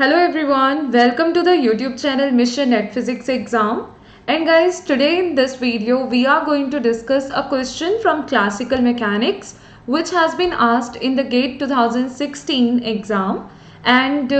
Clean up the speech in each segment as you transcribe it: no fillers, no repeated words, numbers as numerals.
Hello everyone, welcome to the YouTube channel Mission Net Physics Exam. And guys, today in this video we are going to discuss a question from classical mechanics which has been asked in the GATE 2016 exam. And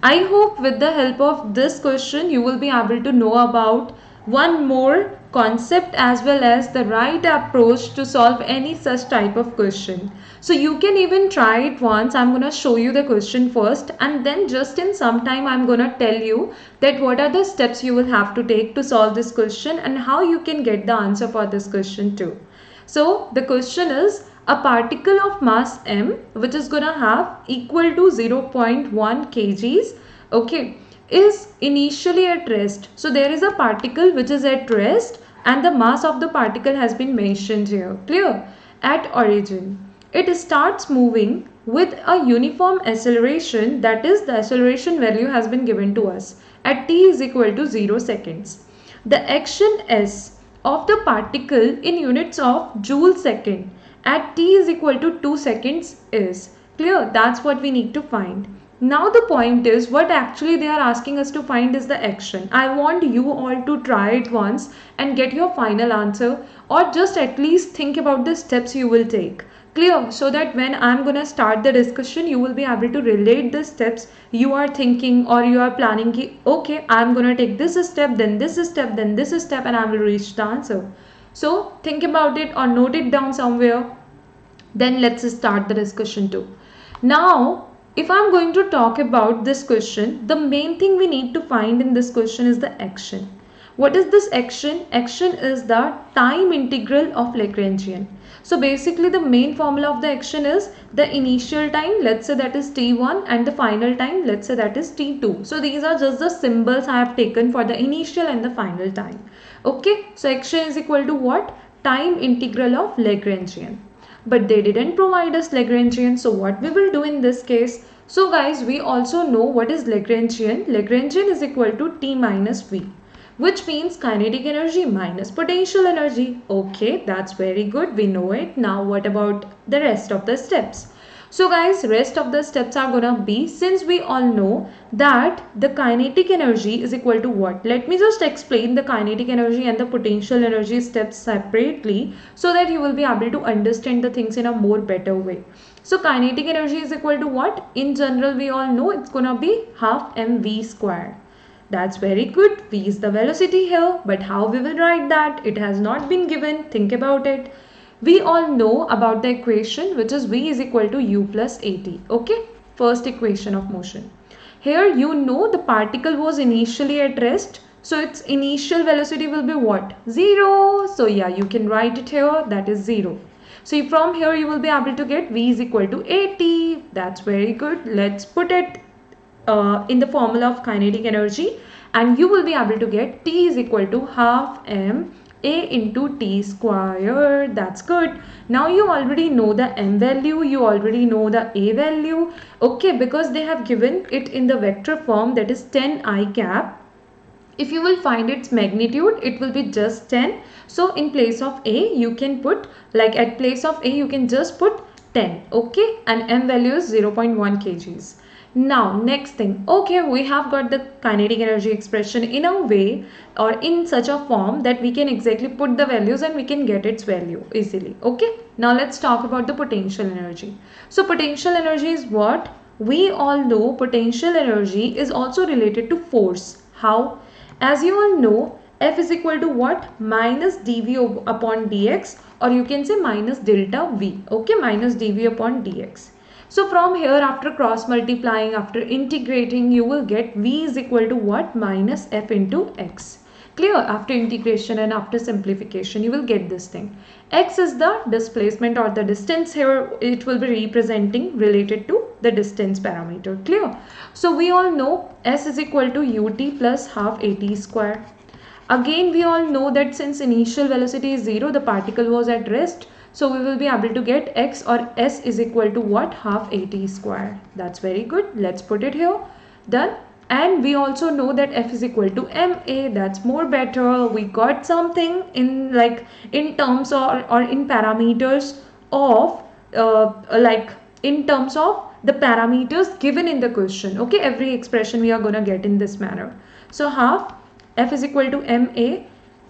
I hope with the help of this question you will be able to know about one more concept as well as the right approach to solve any such type of question. So you can even try it once. I'm going to show you the question first, and then just in some time I'm going to tell you that what are the steps you will have to take to solve this question and how you can get the answer for this question too. So the question is, a particle of mass m which is going to have equal to 0.1 kgs, okay, is initially at rest. So there is a particle which is at rest and the mass of the particle has been mentioned here. Clear? At origin, it starts moving with a uniform acceleration, that is the acceleration value has been given to us at t is equal to 0 seconds. The action s of the particle in units of joule second at t is equal to 2 seconds is. Clear? That's what we need to find. Now the point is, what actually they are asking us to find is the action. I want you all to try it once and get your final answer, or just at least think about the steps you will take. Clear? So that when I'm gonna start the discussion, you will be able to relate the steps you are thinking or you are planning. Okay, I'm gonna take this step, then this step, then this step, and I will reach the answer. So think about it or note it down somewhere. Then let's start the discussion too. Now, if I'm going to talk about this question, the main thing we need to find in this question is the action. What is this action? Action is the time integral of Lagrangian. So basically the main formula of the action is the initial time, let's say that is t1, and the final time, let's say that is t2. So these are just the symbols I have taken for the initial and the final time. Okay, so action is equal to what? Time integral of Lagrangian. But they didn't provide us Lagrangian, so what we will do in this case? So guys, we also know what is Lagrangian. Lagrangian is equal to T minus V, which means kinetic energy minus potential energy. Okay, that's very good, we know it. Now what about the rest of the steps? So guys, rest of the steps are gonna be, since we all know that the kinetic energy is equal to what? Let me just explain the kinetic energy and the potential energy steps separately so that you will be able to understand the things in a more better way. So kinetic energy is equal to what? In general, we all know it's gonna be half mv squared. That's very good. V is the velocity here, but how we will write that? It has not been given. Think about it. We all know about the equation, which is V is equal to U plus AT. Okay, first equation of motion. Here you know the particle was initially at rest, so its initial velocity will be what? 0. So yeah, you can write it here, that is 0. So from here you will be able to get V is equal to AT. That's very good. Let's put it in the formula of kinetic energy, and you will be able to get T is equal to half m a into t square. That's good. Now you already know the m value, you already know the a value. Okay, because they have given it in the vector form, that is 10 I cap. If you will find its magnitude, it will be just 10. So in place of a, you can put, like at place of a, you can just put 10. Okay, and m value is 0.1 kgs. Now next thing, okay, we have got the kinetic energy expression in a way or in such a form that we can exactly put the values and we can get its value easily. Okay, now let's talk about the potential energy. So potential energy is what? We all know potential energy is also related to force. How? As you all know, F is equal to what? Minus dV upon dx, or you can say minus delta V. Okay, minus dV upon dx. So from here, after cross multiplying, after integrating, you will get V is equal to what? Minus F into X. Clear? After integration and after simplification, you will get this thing. X is the displacement or the distance. Here it will be representing related to the distance parameter. Clear? So we all know S is equal to ut plus half at square. Again, we all know that since initial velocity is 0, the particle was at rest. So we will be able to get x or s is equal to what? Half at square. That's very good. Let's put it here. Done. And we also know that f is equal to ma. That's more better. We got something in like in terms or in parameters of in terms of the parameters given in the question. Okay, every expression we are gonna get in this manner. So half f is equal to ma,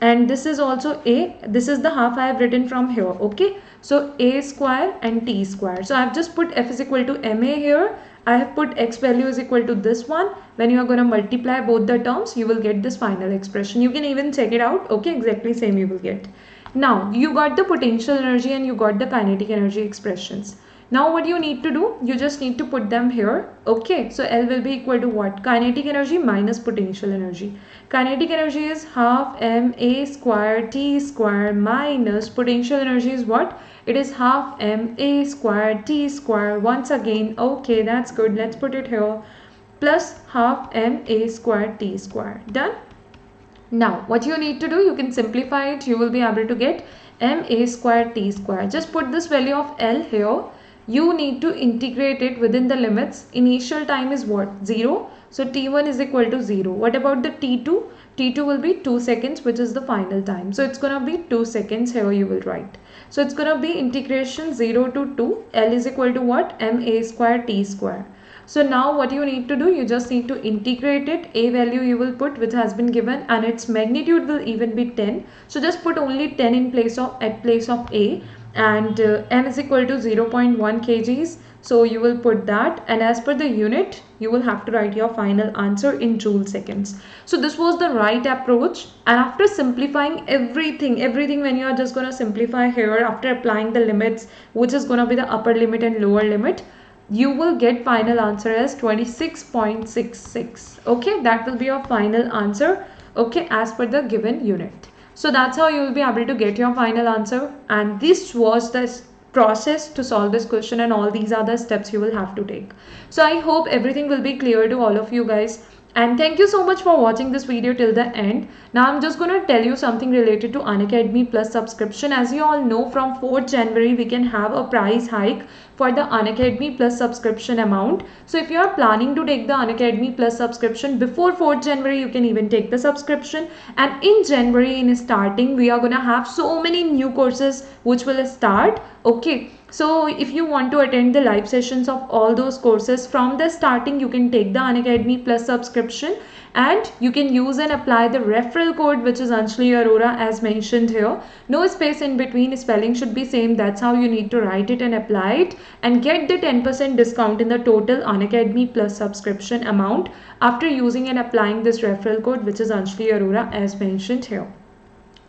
and this is also a, this is the half I have written from here. Okay, so a square and t square. So I have just put f is equal to ma here. I have put x value is equal to this one. When you are going to multiply both the terms, you will get this final expression. You can even check it out. Okay, exactly same you will get. Now you got the potential energy and you got the kinetic energy expressions. Now what you need to do, you just need to put them here. Okay, so L will be equal to what? Kinetic energy minus potential energy. Kinetic energy is half ma square t square minus potential energy is what? It is half ma square t square. Once again, okay, that's good. Let's put it here. Plus half ma square t square. Done? Now what you need to do, you can simplify it. You will be able to get ma square t square. Just put this value of L here. You need to integrate it within the limits. Initial time is what? 0. So t1 is equal to 0. What about the t2? T2 will be 2 seconds, which is the final time. So it's going to be 2 seconds here you will write. So it's going to be integration 0 to 2. L is equal to what? ma square t square. So now what you need to do, you just need to integrate it. A value you will put which has been given, and its magnitude will even be 10. So just put only 10 in place of A, and m is equal to 0.1 kgs. So you will put that, and as per the unit you will have to write your final answer in joule seconds. So this was the right approach. And after simplifying everything when you are just going to simplify here, after applying the limits, which is going to be the upper limit and lower limit, you will get final answer as 26.66. okay, that will be your final answer. Okay, as per the given unit. So that's how you will be able to get your final answer. And this was the process to solve this question, and all these are the steps you will have to take. So I hope everything will be clear to all of you guys. And thank you so much for watching this video till the end. Now I'm just going to tell you something related to Unacademy Plus subscription. As you all know, from 4th January we can have a price hike for the Unacademy Plus subscription amount. So if you are planning to take the Unacademy Plus subscription before 4th January, you can even take the subscription. And in January, in starting, we are going to have so many new courses which will start. Okay, so if you want to attend the live sessions of all those courses from the starting, you can take the Unacademy Plus subscription, and you can use and apply the referral code which is Anjali Arora as mentioned here. No space in between, spelling should be same. That's how you need to write it and apply it, and get the 10% discount in the total Unacademy Plus subscription amount after using and applying this referral code which is Anjali Arora as mentioned here.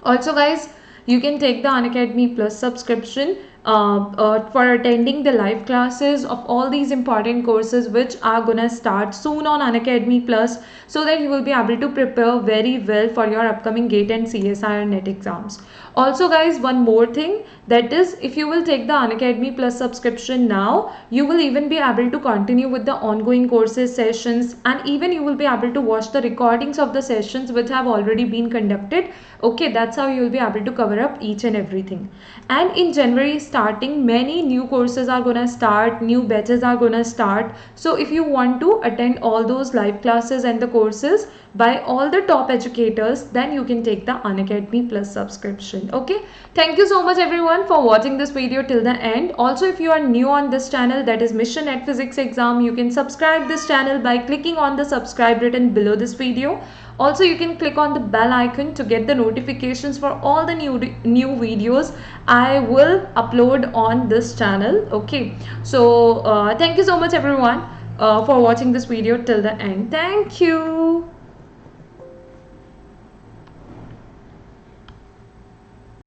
Also guys, you can take the Unacademy Plus subscription for attending the live classes of all these important courses which are gonna start soon on Unacademy Plus, so that you will be able to prepare very well for your upcoming GATE and CSIR NET exams. Also guys, one more thing, that is, if you will take the Unacademy Plus subscription now, you will even be able to continue with the ongoing courses sessions, and even you will be able to watch the recordings of the sessions which have already been conducted. Okay, that's how you will be able to cover up each and everything. And in January starting, many new courses are gonna start, new batches are gonna start. So if you want to attend all those live classes and the courses by all the top educators, then you can take the Unacademy Plus subscription. Okay, thank you so much everyone for watching this video till the end. Also, if you are new on this channel, that is Mission NET Physics Exam, you can subscribe this channel by clicking on the subscribe button below this video. Also, you can click on the bell icon to get the notifications for all the new videos I will upload on this channel. Okay, so thank you so much everyone for watching this video till the end. Thank you.